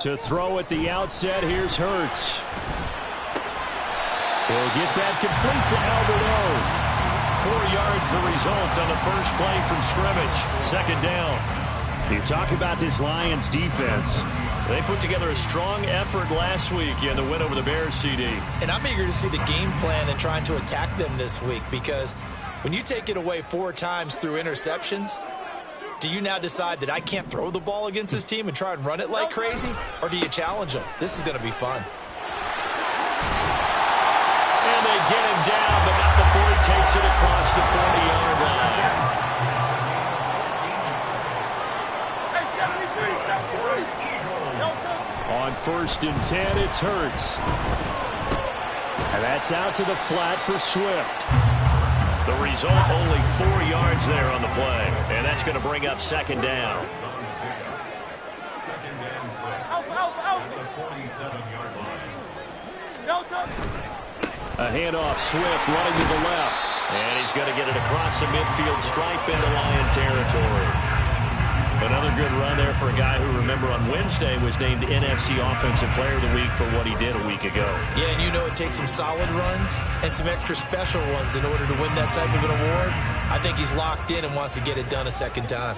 To throw at the outset, here's Hurts. He'll get that complete to Albert O. 4 yards the result on the first play from scrimmage. Second down. You talk about this Lions defense. They put together a strong effort last week in the win over the Bears, CD. And I'm eager to see the game plan and trying to attack them this week, because when you take it away 4 times through interceptions, do you now decide that I can't throw the ball against this team and try and run it like crazy? Or do you challenge them? This is going to be fun. And they get him down, but not before he takes it across the 40-yard line. On 1st and 10, it's Hurts. And that's out to the flat for Swift. The result, only 4 yards there on the play. And that's going to bring up second down. A handoff, Swift running to the left. And he's going to get it across the midfield stripe into Lion territory. Another good run there for a guy who, remember, on Wednesday was named NFC Offensive Player of the Week for what he did a week ago. Yeah, and you know it takes some solid runs and some extra special ones in order to win that type of an award. I think he's locked in and wants to get it done a second time.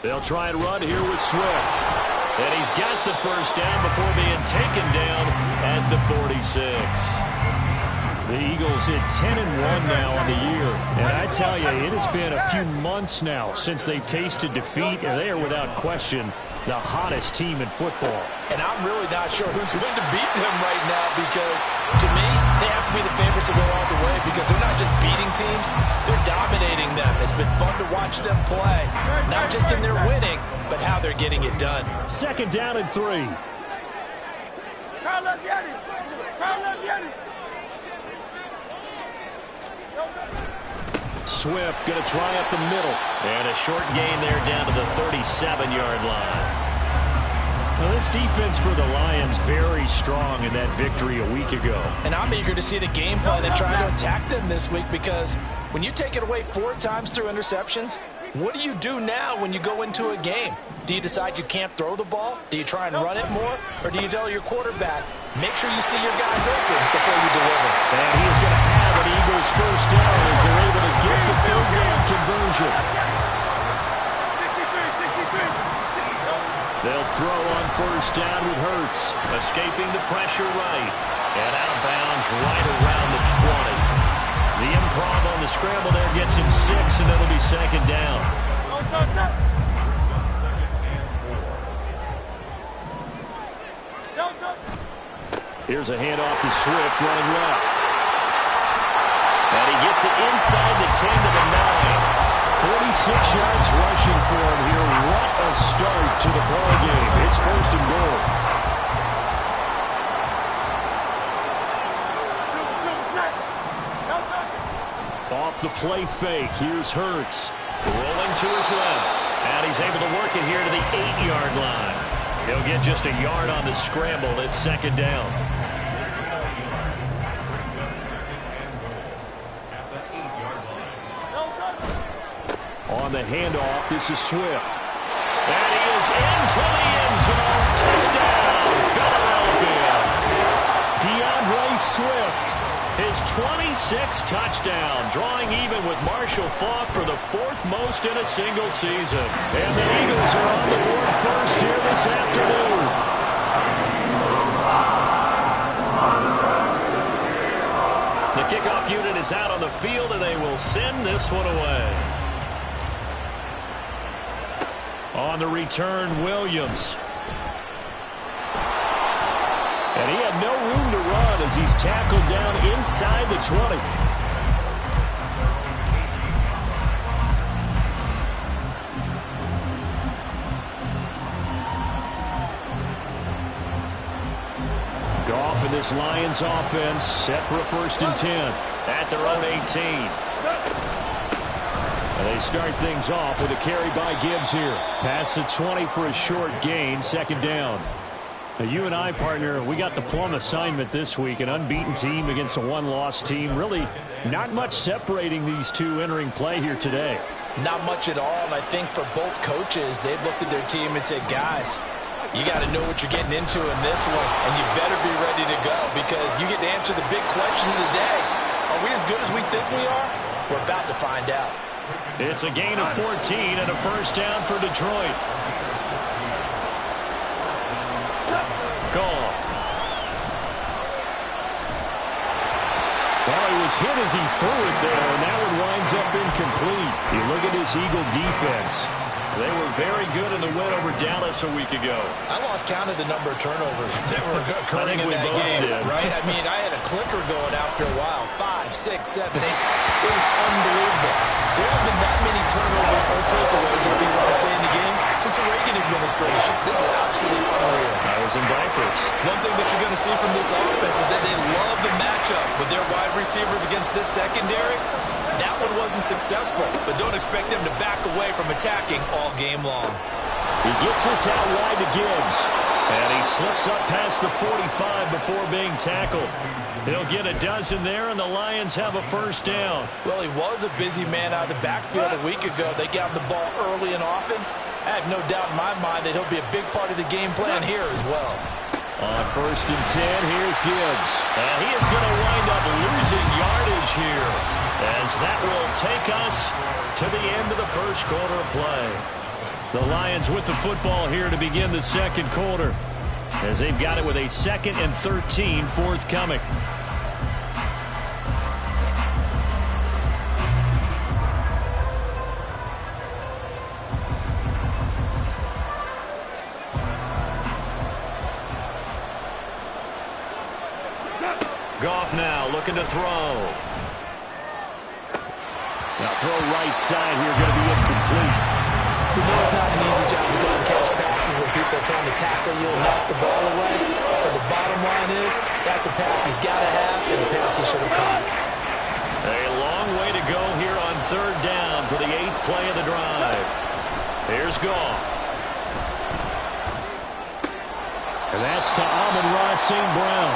They'll try and run here with Swift. And he's got the first down before being taken down at the 46. The Eagles at 10-1 now on the year. And I tell you, it has been a few months now since they've tasted defeat, and they are without question the hottest team in football. And I'm really not sure who's going to beat them right now, because to me, they have to be the favorites to go all the way, because they're not just beating teams, they're dominating them. It's been fun to watch them play, not just in their winning, but how they're getting it done. Second down and 3. Swift going to try up the middle. And a short gain there down to the 37-yard line. Well, this defense for the Lions very strong in that victory a week ago. And I'm eager to see the game plan and try to attack them this week, because when you take it away 4 times through interceptions, what do you do now when you go into a game? Do you decide you can't throw the ball? Do you try and run it more? Or do you tell your quarterback, make sure you see your guys open before you deliver? And he is going to have an Eagles first down as they're able to get the third down conversion. They'll throw on first down with Hurts. Escaping the pressure right. And out of bounds right around the 20. The improv on the scramble there gets him 6, and it'll be second down. Here's a handoff to Swift running left. And he gets it inside the 10 to the 9. 46 yards rushing for him here. What a start to the ball game. It's first and goal. Off the play fake. Here's Hurts. Rolling to his left. And he's able to work it here to the 8-yard line. He'll get just a yard on the scramble. It's second down. On the handoff, this is Swift. And he is into the end zone. Touchdown, Philadelphia. DeAndre Swift, his 26th touchdown, drawing even with Marshall Faulk for the 4th most in a single season. And the Eagles are on the board first here this afternoon. The kickoff unit is out on the field, and they will send this one away. On the return, Williams. And he had no room to run as he's tackled down inside the 20. Goff and this Lions offense set for a 1st and 10 at their own 18. They start things off with a carry by Gibbs here. Past the 20 for a short gain, second down. Now, you and I, partner, we got the plum assignment this week. An unbeaten team against a one-loss team. Really not much separating these two entering play here today. Not much at all, and I think for both coaches, they've looked at their team and said, guys, you got to know what you're getting into in this one, and you better be ready to go because you get to answer the big question of the day. Are we as good as we think we are? We're about to find out. It's a gain of 14 and a first down for Detroit. Goal. Well, he was hit as he threw it there, and that one winds up incomplete. You look at this Eagle defense. They were very good in the win over Dallas a week ago. I lost count of the number of turnovers that were occurring in that game, right? I mean, I had a clicker going after a while. 5, 6, 7, 8. It was unbelievable. There haven't been that many turnovers or takeaways, whatever you want to say, in the game since the Reagan administration. This is absolutely unreal. I was in diapers. One thing that you're going to see from this offense is that they love the matchup with their wide receivers against this secondary. That one wasn't successful, but don't expect them to back away from attacking all game long. He gets this out wide to Gibbs, and he slips up past the 45 before being tackled. He'll get a dozen there, and the Lions have a first down. Well, he was a busy man out of the backfield a week ago. They got him the ball early and often. I have no doubt in my mind that he'll be a big part of the game plan here as well. On first and 10, here's Gibbs. And he is going to wind up losing yardage here, as that will take us to the end of the first quarter of play. The Lions with the football here to begin the second quarter, as they've got it with a 2nd and 13 forthcoming. Goff now looking to throw. Now throw right side here, going to be incomplete. You know it's not an easy job to go and catch passes when people are trying to tackle you and knock the ball away. But the bottom line is, that's a pass he's got to have and a pass he should have caught. A long way to go here on third down for the 8th play of the drive. Here's Goff. And that's to Amon-Ra St. Brown.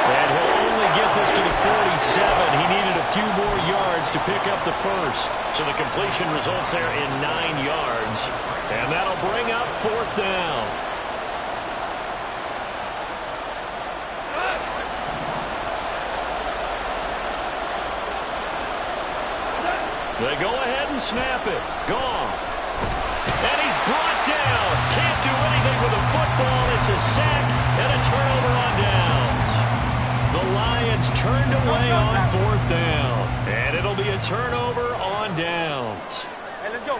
And he'll only get this to the 47. He needed a few more yards to pick up the first. So the completion results there in 9 yards. And that'll bring up 4th down. They go ahead and snap it. Goff. And he's brought down. Can't do anything with a football. It's a sack and a turnover on downs. The Lions turned away on 4th down. And it'll be a turnover on downs. Hey, let's go.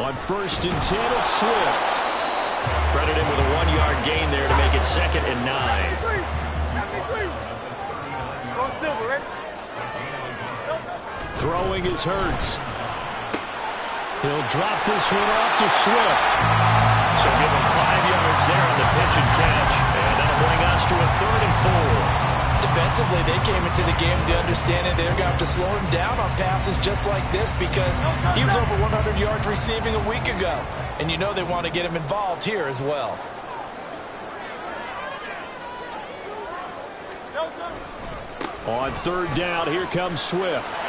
On first and 10, it's Swift. Credit him with a 1-yard gain there to make it 2nd and 9. Go Silver, ready? Throwing is Hurts. He'll drop this one off to Swift. So give him 5 yards there on the pitch and catch. And that'll bring us to a 3rd and 4. Defensively, they came into the game with the understanding they're going to have to slow him down on passes just like this because he was over 100 yards receiving a week ago. And you know they want to get him involved here as well. On 3rd down, here comes Swift.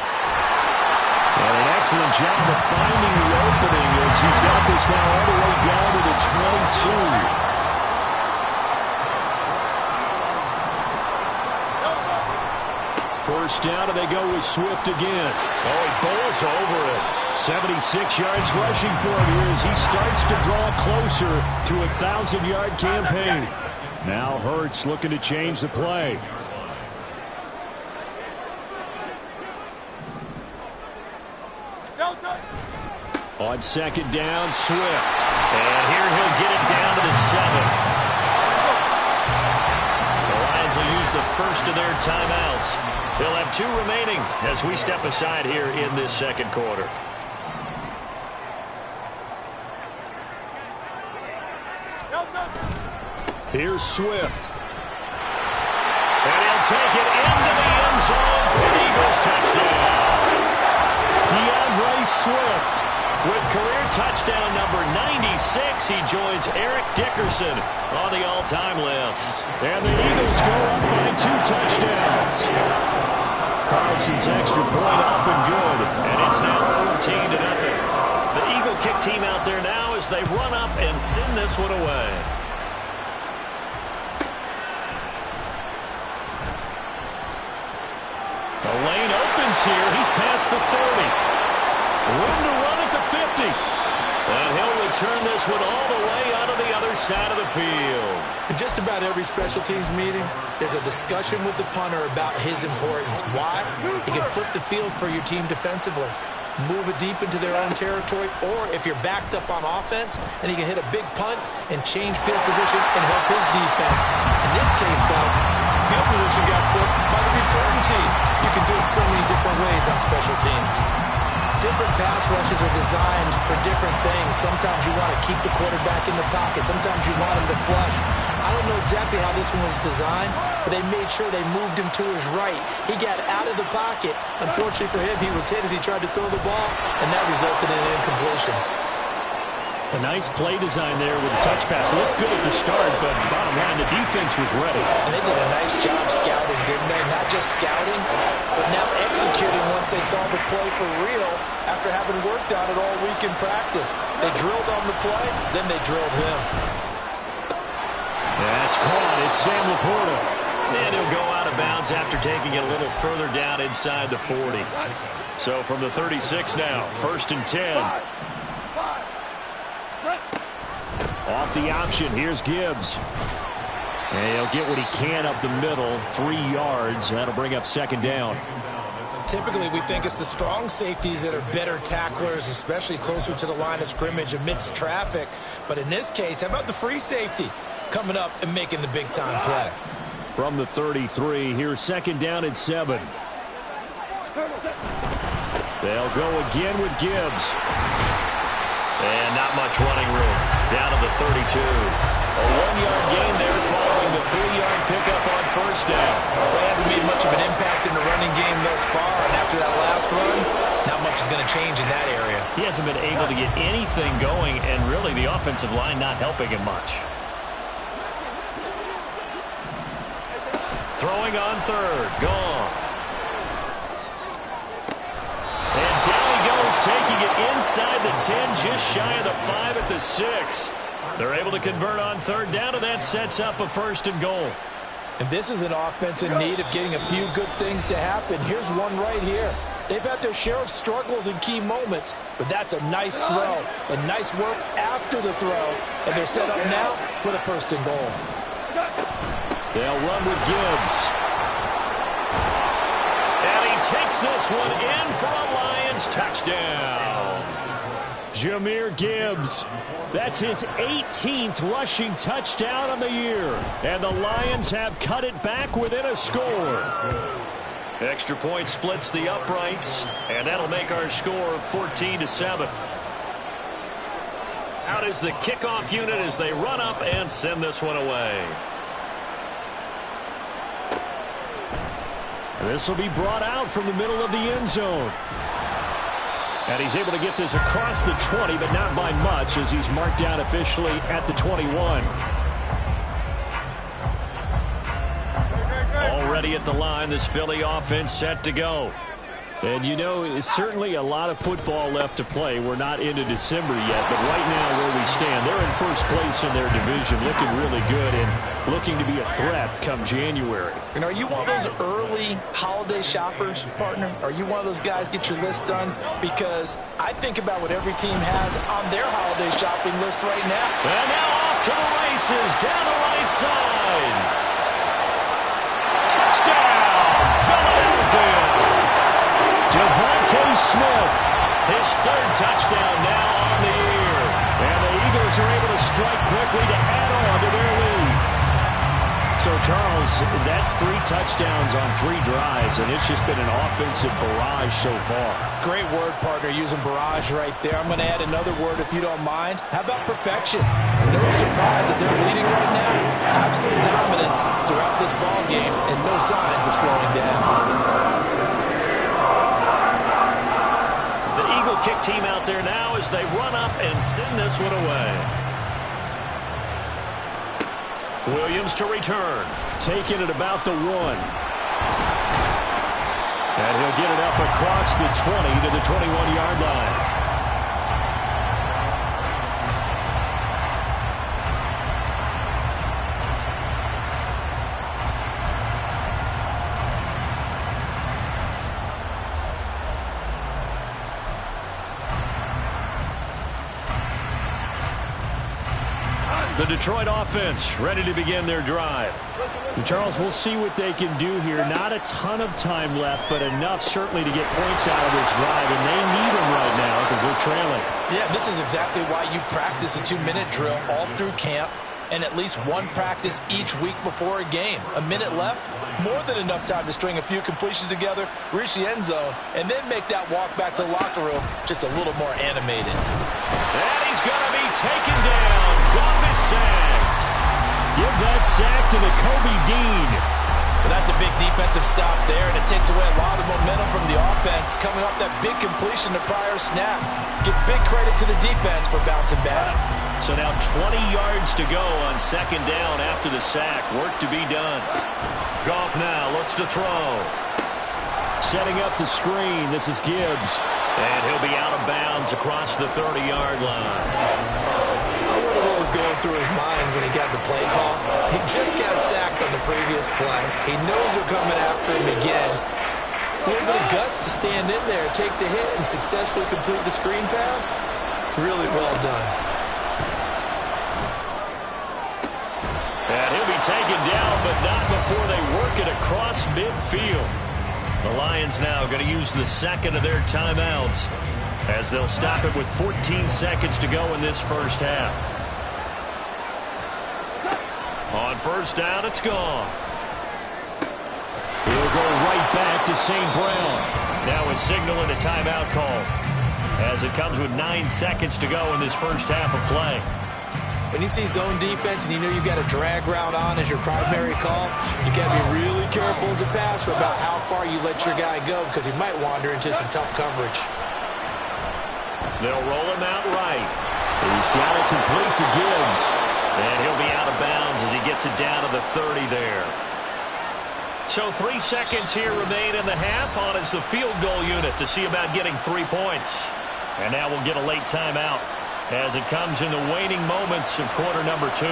And an excellent job of finding the opening as he's got this now all the way down to the 22. First down, and they go with Swift again. Oh, he bowls over it. 76 yards rushing for him here as he starts to draw closer to a 1,000-yard campaign. Now Hurts looking to change the play. On 2nd down, Swift. And here he'll get it down to the 7. The Lions will use the first of their timeouts. They'll have 2 remaining as we step aside here in this second quarter. Here's Swift. And he'll take it into the end zone for an Eagles touchdown. Swift with career touchdown number 96. He joins Eric Dickerson on the all-time list. And the Eagles go up by 2 touchdowns. Carlson's extra point up and good. And it's now team out there now as they run up and send this one away. The lane opens here. He's past the 30. Room to run at the 50. And he'll return this one all the way out of the other side of the field. In just about every special teams meeting, there's a discussion with the punter about his importance. Why? He can flip the field for your team defensively, move it deep into their own territory, or if you're backed up on offense, then he can hit a big punt and change field position and help his defense. In this case, though, field position got flipped by the return team. You can do it so many different ways on special teams. Different pass rushes are designed for different things. Sometimes you want to keep the quarterback in the pocket. Sometimes you want him to flush. I don't know exactly how this one was designed, but they made sure they moved him to his right. He got out of the pocket. Unfortunately for him, he was hit as he tried to throw the ball, and that resulted in an incompletion. A nice play design there with the touch pass. Looked good at the start, but bottom line, the defense was ready. And they did a nice job scouting, didn't they? Not just scouting, but now executing once they saw the play for real after having worked on it all week in practice. They drilled on the play, then they drilled him. That's caught. It's Sam Laporta. And he'll go out of bounds after taking it a little further down inside the 40. So from the 36 now, 1st and 10. Off the option, here's Gibbs. And he'll get what he can up the middle, 3 yards. That'll bring up 2nd down. Typically, we think it's the strong safeties that are better tacklers, especially closer to the line of scrimmage amidst traffic. But in this case, how about the free safety coming up and making the big-time play? From the 33, here's 2nd down and 7. They'll go again with Gibbs. And not much running room. Down to the 32. A 1-yard gain there following the 3-yard pickup on 1st down. Well, he hasn't made much of an impact in the running game thus far, and after that last run, not much is going to change in that area. He hasn't been able to get anything going, and really the offensive line not helping him much. Throwing on 3rd. Goff. And down he goes, taking it inside the 10, just shy of the 5 at the 6. They're able to convert on 3rd down, and that sets up a 1st and goal. And this is an offense in need of getting a few good things to happen. Here's one right here. They've had their share of struggles in key moments, but that's a nice throw and nice work after the throw. And they're set up now with a 1st and goal. They'll run with Gibbs. And he takes this one in for a Lions touchdown. Jahmyr Gibbs. That's his 18th rushing touchdown on the year. And the Lions have cut it back within a score. Extra point splits the uprights, and that'll make our score 14-7. Out is the kickoff unit as they run up and send this one away. This will be brought out from the middle of the end zone. And he's able to get this across the 20, but not by much, as he's marked down officially at the 21. Already at the line, this Philly offense set to go. And you know, it's certainly a lot of football left to play. We're not into December yet, but right now where we stand, they're in 1st place in their division, looking really good and looking to be a threat come January. And are you one of those early holiday shoppers, partner? Are you one of those guys get your list done? Because I think about what every team has on their holiday shopping list right now. And now off to the races, down the right side. Touchdown, Philadelphia. Devontae Smith, his 3rd touchdown now on the year. And the Eagles are able to strike quickly to add on to their lead. So, Charles, that's 3 touchdowns on 3 drives, and it's just been an offensive barrage so far. Great word, partner, using barrage right there. I'm going to add another word if you don't mind. How about perfection? No surprise that they're leading right now. Absolute dominance throughout this ball game and no signs of slowing down. Kick team out there now as they run up and send this one away. Williams to return. Taking it about the 1. And he'll get it up across the 20 to the 21-yard line. The Detroit offense ready to begin their drive. And Charles, we'll see what they can do here. Not a ton of time left, but enough certainly to get points out of this drive, and they need them right now because they're trailing. Yeah, this is exactly why you practice a 2-minute drill all through camp and at least one practice each week before a game. A minute left, more than enough time to string a few completions together, reach the end zone, and then make that walk back to the locker room just a little more animated. And he's going to be taken down. Goff is sacked. Give that sack to the Kobe Dean. Well, that's a big defensive stop there, and it takes away a lot of momentum from the offense coming off that big completion the prior snap. Give big credit to the defense for bouncing back. So now 20 yards to go on second down after the sack. Work to be done. Goff now looks to throw. Setting up the screen. This is Gibbs. And he'll be out of bounds across the 30-yard line. I wonder what was going through his mind when he got the play call. He just got sacked on the previous play. He knows they're coming after him again. A little bit of guts to stand in there, take the hit, and successfully complete the screen pass. Really well done. And he'll be taken down, but not before they work it across midfield. The Lions now going to use the second of their timeouts as they'll stop it with 14 seconds to go in this first half. On first down, it's gone. He'll go right back to St. Brown. Now a signal and a timeout call as it comes with 9 seconds to go in this first half of play. When you see zone defense and you know you've got a drag route on as your primary call, you got to be really careful as a passer about how far you let your guy go because he might wander into some tough coverage. They'll roll him out right. He's got it complete to Gibbs. And he'll be out of bounds as he gets it down to the 30 there. So 3 seconds here remain in the half on as the field goal unit to see about getting 3 points. And now we'll get a late timeout as it comes in the waning moments of quarter number 2.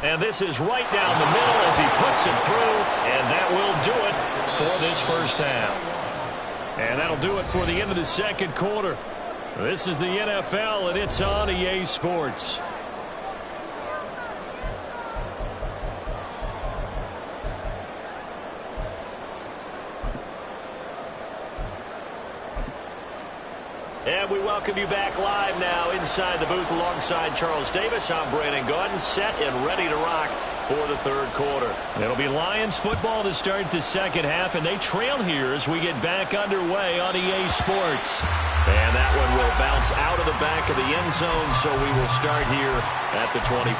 And this is right down the middle as he puts it through, and that will do it for this first half. And that'll do it for the end of the second quarter. This is the NFL, and it's on EA Sports. And we welcome you back live now inside the booth alongside Charles Davis. I'm Brandon Gaudin, set and ready to rock for the third quarter. It'll be Lions football to start the second half, and they trail here as we get back underway on EA Sports. And that one will bounce out of the back of the end zone, so we will start here at the 25.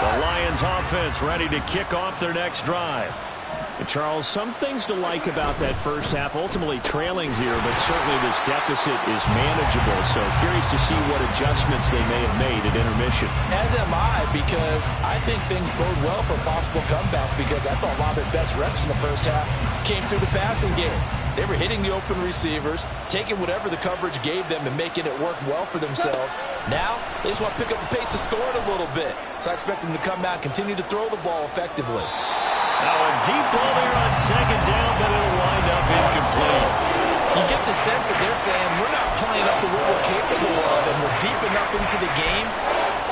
The Lions offense ready to kick off their next drive. Charles, some things to like about that first half, ultimately trailing here, but certainly this deficit is manageable. So curious to see what adjustments they may have made at intermission. As am I, because I think things bode well for a possible comeback because I thought a lot of their best reps in the first half came through the passing game. They were hitting the open receivers, taking whatever the coverage gave them and making it work well for themselves. Now, they just want to pick up the pace of scoring a little bit. So I expect them to come out and continue to throw the ball effectively. Now a deep ball there on second down, but it'll wind up incomplete. You get the sense that they're saying we're not playing up to what we're capable of, and we're deep enough into the game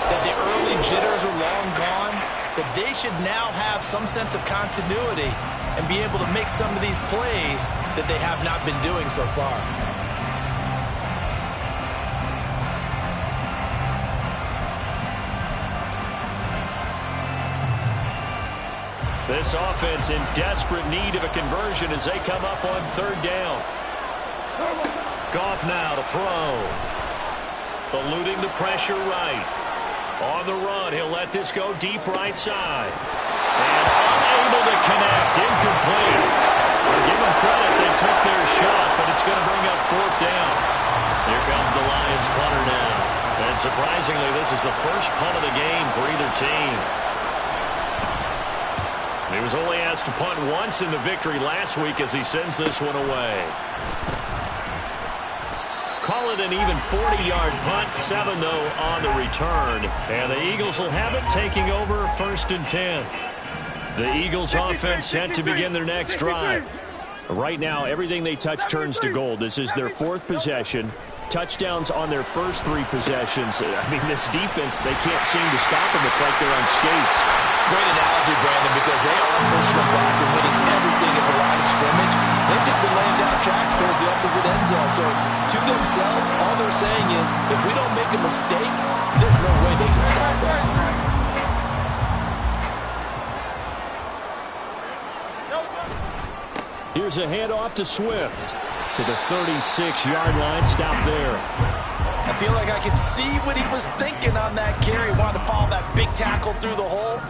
that the early jitters are long gone, that they should now have some sense of continuity and be able to make some of these plays that they have not been doing so far. This offense in desperate need of a conversion as they come up on third down. Goff now to throw. Eluding the pressure right. On the run, he'll let this go deep right side. And unable to connect, incomplete. Well, give them credit, they took their shot, but it's going to bring up fourth down. Here comes the Lions punter now. And surprisingly, this is the first punt of the game for either team. He was only asked to punt once in the victory last week as he sends this one away. Call it an even 40-yard punt, 7 though on the return. And the Eagles will have it taking over first and 10. The Eagles offense set to begin their next drive. Right now, everything they touch turns to gold. This is their 4th possession. Touchdowns on their first 3 possessions. I mean, this defense, they can't seem to stop them. It's like they're on skates. Great analogy, Brandon, because they are pushing them back and winning everything at the line of scrimmage. They've just been laying down tracks towards the opposite end zone. So, to themselves, all they're saying is, if we don't make a mistake, there's no way they can stop us. Here's a handoff to Swift. To the 36-yard line. Stop there. I feel like I could see what he was thinking on that carry. Wanted to follow that big tackle through the hole.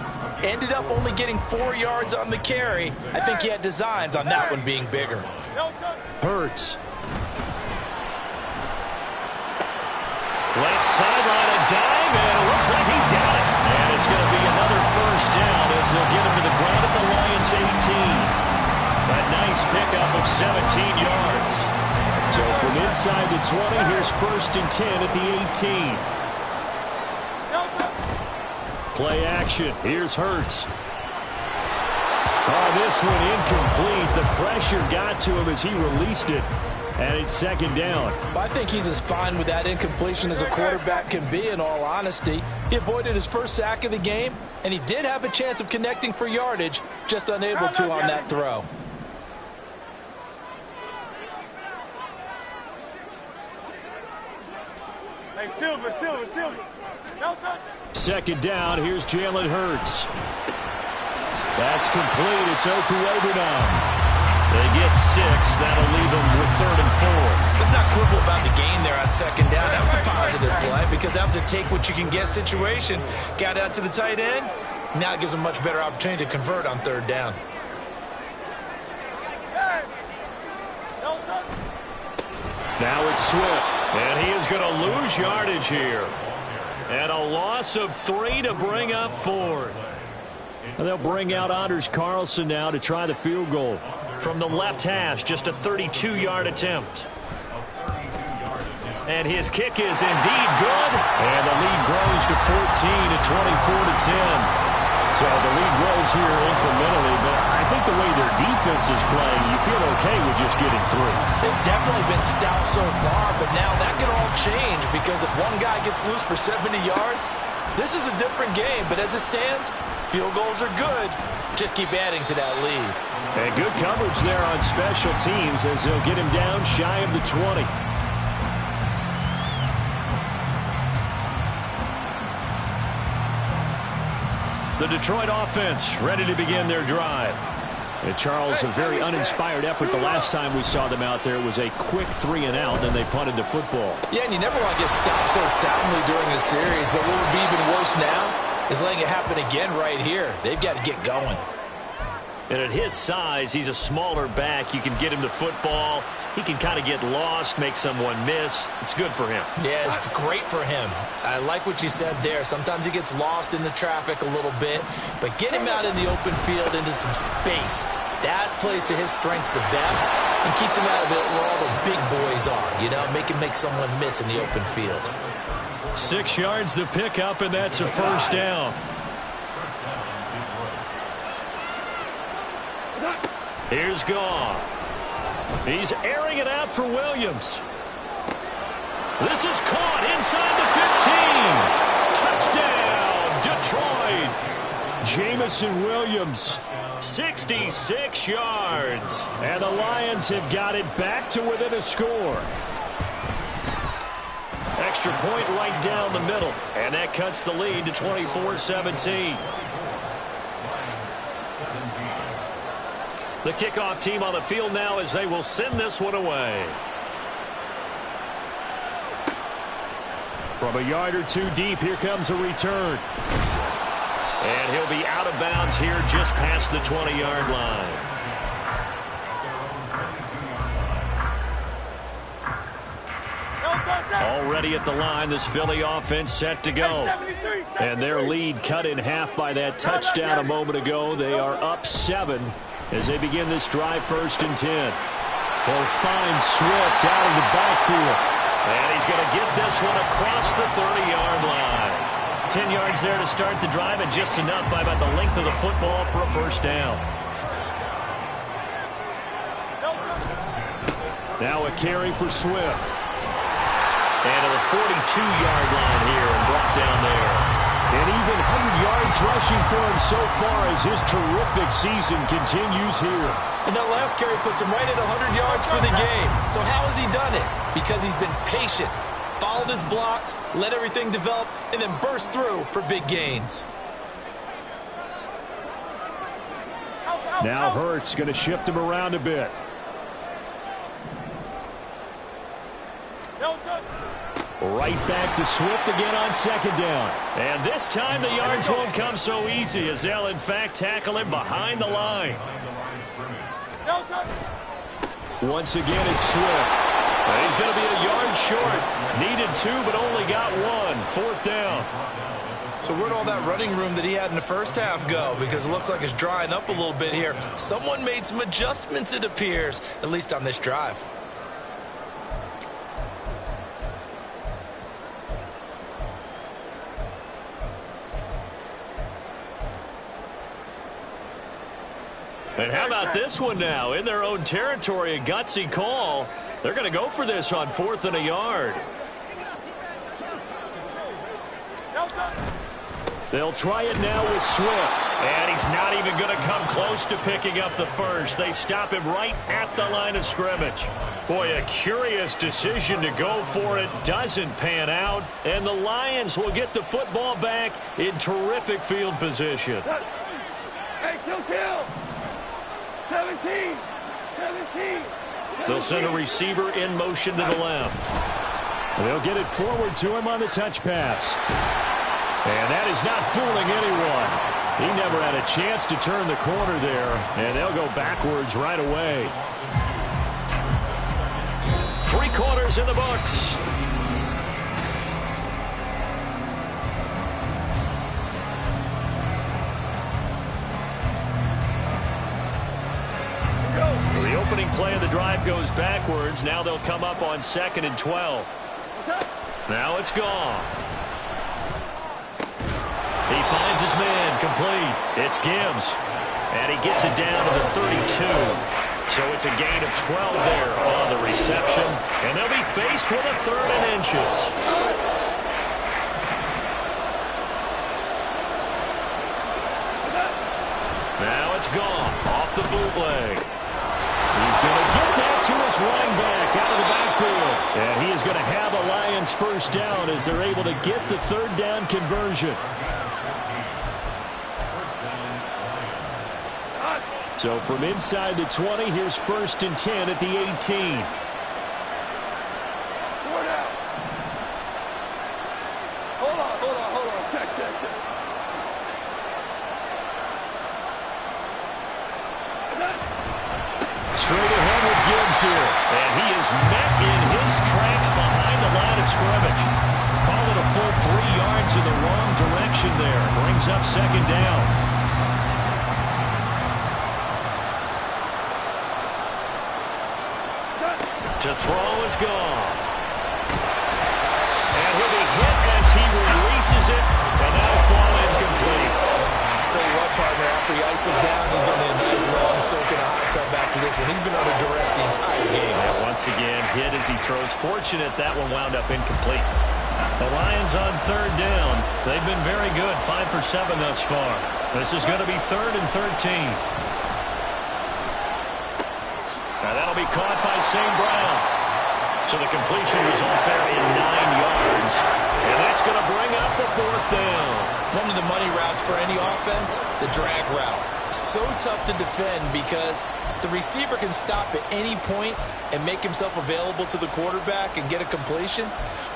Ended up only getting 4 yards on the carry. I think he had designs on that one being bigger. Hurts. Left sideline, a dive, and it looks like he's got it. And it's going to be another first down as they'll get him to the ground at the Lions' 18. A nice pickup of 17 yards. So from inside the 20, here's 1st and 10 at the 18. Play action. Here's Hurts. Oh, this one incomplete. The pressure got to him as he released it. And it's 2nd down. I think he's as fine with that incompletion as a quarterback can be, in all honesty. He avoided his first sack of the game, and he did have a chance of connecting for yardage, just unable to on that throw. Hey, Silver. No touch. 2nd down. Here's Jalen Hurts. That's complete. It's Okuwebunam. They get 6. That'll leave them with 3rd and 4. Let's not quibble about the gain there on 2nd down. That was a positive play because that was a take-what-you-can-get situation. Got out to the tight end. Now it gives them a much better opportunity to convert on 3rd down. Now it's Swift, and he is going to lose yardage here. And a loss of 3 to bring up 4th. They'll bring out Anders Carlson now to try the field goal. From the left hash, just a 32-yard attempt. And his kick is indeed good. And the lead grows to 14 at 24-10. So the lead grows here incrementally, but I think the way their defense is playing, you feel okay with just getting through. They've definitely been stout so far, but now that can all change because if one guy gets loose for 70 yards, this is a different game. But as it stands, field goals are good. Just keep adding to that lead. And good coverage there on special teams as they'll get him down shy of the 20. The Detroit offense ready to begin their drive. And Charles, a very uninspired effort the last time we saw them out there. It was a quick 3-and-out, and they punted the football. Yeah, and you never want to get stopped so soundly during a series, but what would be even worse now is letting it happen again right here. They've got to get going. And at his size, he's a smaller back. You can get him to football. He can kind of get lost, make someone miss. It's good for him. Yeah, it's great for him. I like what you said there. Sometimes he gets lost in the traffic a little bit, but get him out in the open field into some space. That plays to his strengths the best and keeps him out of it where all the big boys are, you know, make someone miss in the open field. 6 yards the pickup, and that's a first down. Here's Goff. He's airing it out for Williams. This is caught inside the 15. Touchdown, Detroit. Jamison Williams, 66 yards. And the Lions have got it back to within a score. Extra point right down the middle. And that cuts the lead to 24-17. The kickoff team on the field now as they will send this one away. From a yard or two deep, here comes a return. And he'll be out of bounds here just past the 20-yard line. Already at the line, this Philly offense set to go. And their lead cut in half by that touchdown a moment ago. They are up 7 as they begin this drive, 1st and 10. They'll find Swift out of the backfield. And he's going to get this one across the 30-yard line. 10 yards there to start the drive, and just enough by about the length of the football for a first down. Now a carry for Swift. And to the 42-yard line here and brought down there. And even 100 yards rushing for him so far as his terrific season continues here. And that last carry puts him right at 100 yards for the game. So how has he done it? Because he's been patient, followed his blocks, let everything develop, and then burst through for big gains. Now Hurts going to shift him around a bit. Right back to Swift again on second down. And this time the yards won't come so easy, as they'll in fact tackle him behind the line. Once again it's Swift. He's going to be a yard short. Needed 2 but only got 1. Fourth down. So where'd all that running room that he had in the first half go? Because it looks like it's drying up a little bit here. Someone made some adjustments, it appears, at least on this drive. And how about this one now? In their own territory, a gutsy call. They're going to go for this on 4th and a yard. They'll try it now with Swift. And he's not even going to come close to picking up the first. They stop him right at the line of scrimmage. Boy, a curious decision to go for it. Doesn't pan out. And the Lions will get the football back in terrific field position. Hey, kill. 17. They'll send a receiver in motion to the left. They'll get it forward to him on the touch pass. And that is not fooling anyone. He never had a chance to turn the corner there, and they'll go backwards right away. 3 quarters in the books. So the opening play of the drive goes backwards. Now they'll come up on 2nd and 12. Now it's Goff. He finds his man, complete. It's Gibbs. And he gets it down to the 32. So it's a gain of 12 there on the reception. And they'll be faced with a 3rd and inches. Now it's Goff off the bootleg. He's going to get that to his running back out of the backfield. And he is going to have a Lions first down as they're able to get the 3rd down conversion. So from inside the 20, here's 1st and 10 at the 18. Hold on. Check. Straight ahead with Gibbs here. And he is met in his tracks behind the line of scrimmage. Call it a full 3 yards in the wrong direction there. Brings up 2nd down. To throw is Goff. And he'll be hit as he releases it, and that'll fall incomplete. Tell you what, partner, after he ices down, he's going to need a nice long soak in a hot tub after this one. He's been under duress the entire game. And once again, hit as he throws. Fortunate that one wound up incomplete. The Lions on 3rd down. They've been very good, 5 for 7 thus far. This is going to be 3rd and 13. Now that'll be caught by St. Brown. So the completion results there in 9 yards. And that's going to bring up the 4th down. One of the money routes for any offense, the drag route. So tough to defend because the receiver can stop at any point and make himself available to the quarterback and get a completion.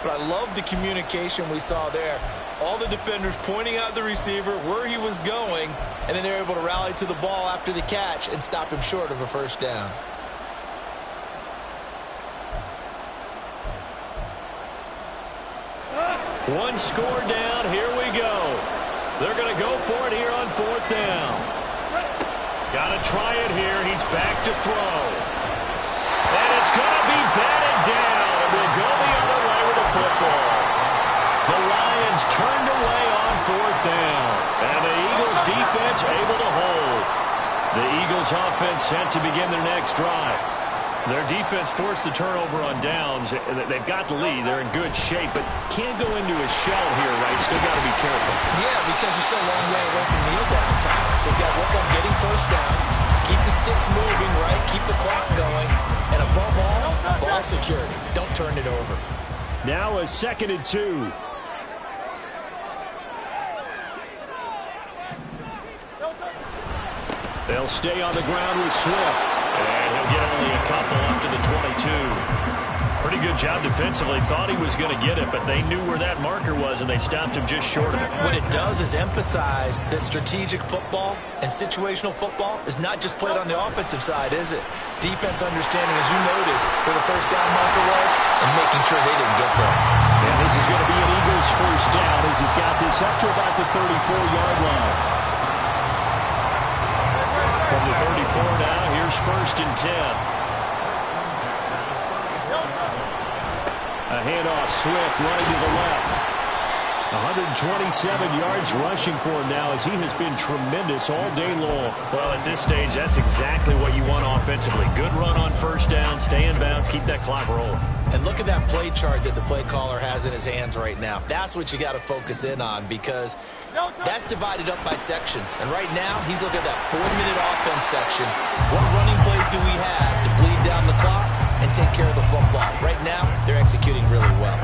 But I love the communication we saw there. All the defenders pointing out the receiver, where he was going, and then they're able to rally to the ball after the catch and stop him short of a first down. One score down. Here we go. They're going to go for it here on 4th down. Got to try it here. He's back to throw. And it's going to be batted down. And we'll go the other way with the football. The Lions turned away on defense able to hold. The Eagles offense set to begin their next drive. Their defense forced the turnover on downs. They've got the lead. They're in good shape, but can't go into a shell here, right? Still got to be careful. Yeah, because they're still a long way away from kneel down times. They've got to work on getting first downs, keep the sticks moving, right? Keep the clock going. And above all, ball security. Don't turn it over. Now a 2nd and 2. They'll stay on the ground with Swift. And he'll get only a couple up to the 22. Pretty good job defensively. Thought he was going to get it, but they knew where that marker was, and they stopped him just short of it. What it does is emphasize that strategic football and situational football is not just played on the offensive side, is it? Defense understanding, as you noted, where the first down marker was and making sure they didn't get there. And this is going to be an Eagles first down as he's got this up to about the 34-yard line. From the 34 now, here's 1st and 10. A handoff, Swift running to the left. 127 yards rushing for him now as he has been tremendous all day long. Well, at this stage, that's exactly what you want offensively. Good run on first down, stay in bounds, keep that clock rolling. And look at that play chart that the play caller has in his hands right now. That's what you got to focus in on because that's divided up by sections. And right now, he's looking at that 4-minute offense section. What running plays do we have to bleed down the clock and take care of the football? Right now, they're executing really well.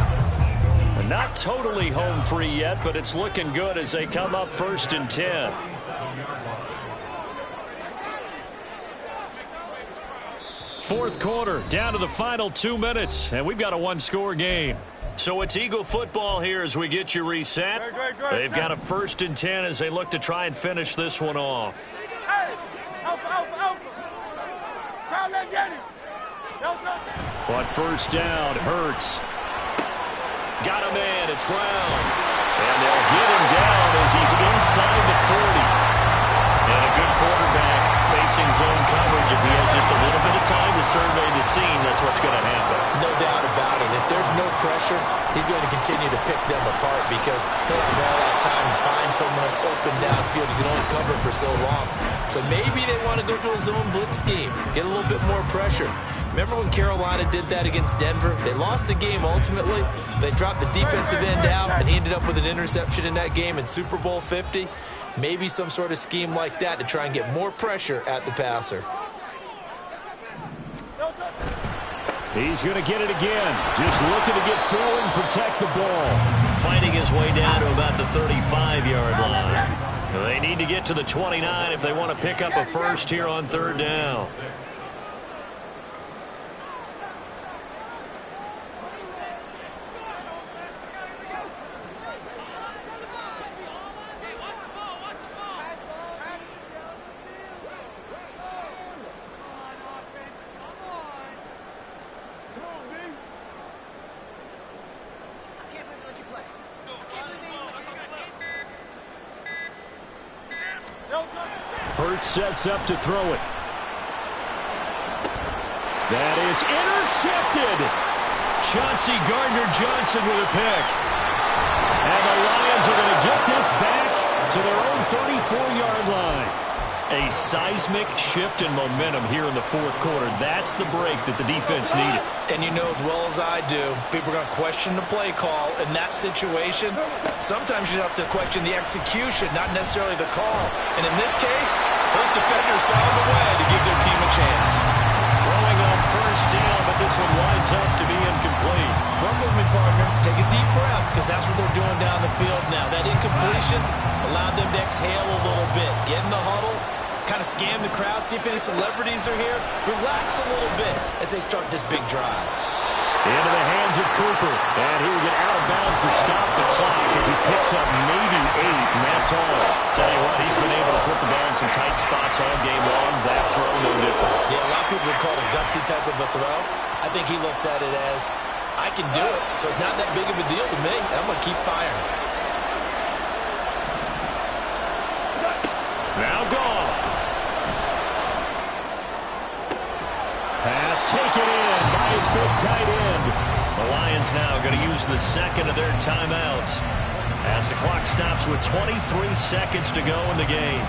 Not totally home free yet, but it's looking good as they come up 1st and 10. Fourth quarter, down to the final 2 minutes, and we've got a one-score game. So it's Eagle football here as we get you reset. They've got a 1st and 10 as they look to try and finish this one off. On first down, Hurts. Got a man, it's Brown. And they'll get him down as he's inside the 40. And a good quarterback facing zone coverage. If he has just a little bit of time to survey the scene, that's what's going to happen. No doubt about it. If there's no pressure, he's going to continue to pick them apart because he'll have all that time to find someone open downfield. You can only cover for so long. So maybe they want to go to a zone blitz scheme, get a little bit more pressure. Remember when Carolina did that against Denver? They lost the game ultimately. They dropped the defensive end out, and he ended up with an interception in that game in Super Bowl 50. Maybe some sort of scheme like that to try and get more pressure at the passer. He's going to get it again. Just looking to get through and protect the ball. Fighting his way down to about the 35-yard line. They need to get to the 29 if they want to pick up a first here on 3rd down. Hurts sets up to throw it. That is intercepted. Chauncey Gardner-Johnson with a pick. And the Lions are going to get this back to their own 34-yard line. A seismic shift in momentum here in the 4th quarter. That's the break that the defense needed. And you know as well as I do, people are going to question the play call in that situation. Sometimes you have to question the execution, not necessarily the call. And in this case, those defenders found a way to give their team a chance. Throwing on first down, but this one winds up to be incomplete. Run with me, partner. Take a deep breath because that's what they're doing down the field now. That incompletion allowed them to exhale a little bit, get in the huddle, kind of scan the crowd, see if any celebrities are here. Relax a little bit as they start this big drive. Into the hands of Cooper. And he will get out of bounds to stop the clock as he picks up maybe 8, and that's all. Tell you what, he's been able to put the ball in some tight spots all game long. That throw, no different. Yeah, a lot of people would call it a gutsy type of a throw. I think he looks at it as, I can do it, so it's not that big of a deal to me, and I'm going to keep firing. Now gone. Pass taken in by his big tight end. The Lions now going to use the second of their timeouts as as the clock stops with 23 seconds to go in the game.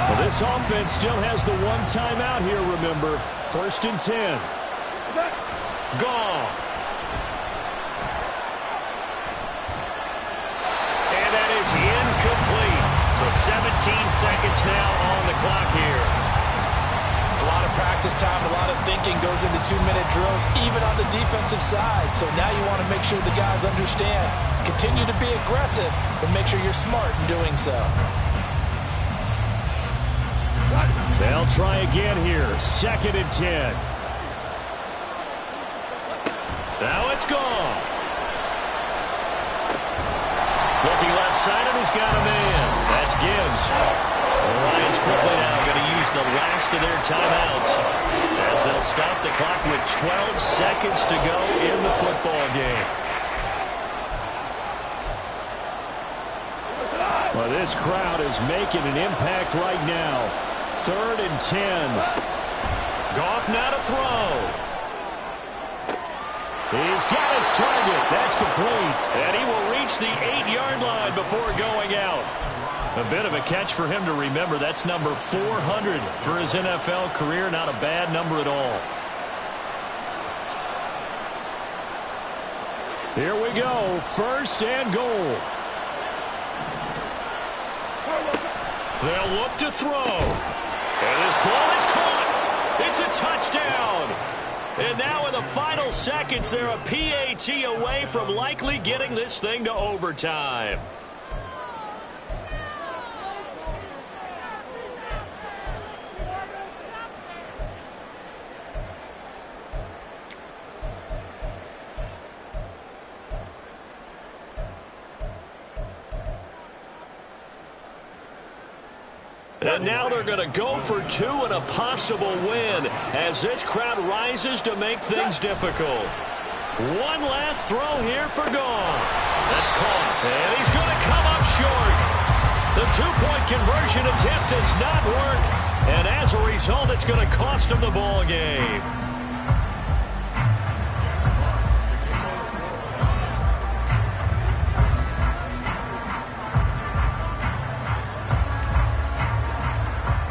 Well, this offense still has the one timeout here, remember. 1st and 10. Goff. And that is incomplete. So 17 seconds now on the clock here. A lot of practice time, a lot of thinking goes into 2-minute drills, even on the defensive side. So now you want to make sure the guys understand. Continue to be aggressive, but make sure you're smart in doing so. They'll try again here. 2nd and 10. Now it's Goff. Looking left side, and he's got a man. That's Gibbs. The Lions quickly now going to use the last of their timeouts as they'll stop the clock with 12 seconds to go in the football game. Well, this crowd is making an impact right now. 3rd and 10. Goff now to throw. He's got his target. That's complete. And he will reach the 8-yard line before going out. A bit of a catch for him to remember. That's number 400 for his NFL career. Not a bad number at all. Here we go. 1st and goal. They'll look to throw. And this ball is caught. It's a touchdown. And now in the final seconds, they're a PAT away from likely getting this thing to overtime. And now they're going to go for 2 and a possible win as this crowd rises to make things difficult. One last throw here for Goff. That's caught. And he's going to come up short. The 2-point conversion attempt does not work. And as a result, it's going to cost him the ball game.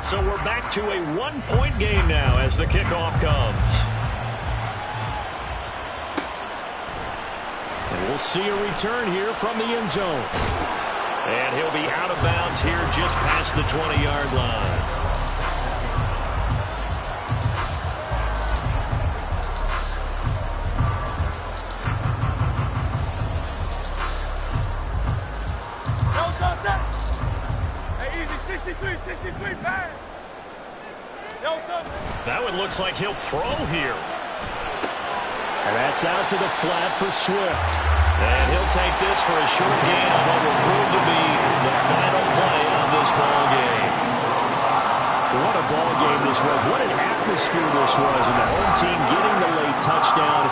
So we're back to a 1-point game now as the kickoff comes. And we'll see a return here from the end zone. And he'll be out of bounds here just past the 20-yard line. That one looks like he'll throw here. And that's out to the flat for Swift. And he'll take this for a short gain on what will prove to be the final play of this ball game. What a ball game this was. What an atmosphere this was. And the home team getting the late touchdown.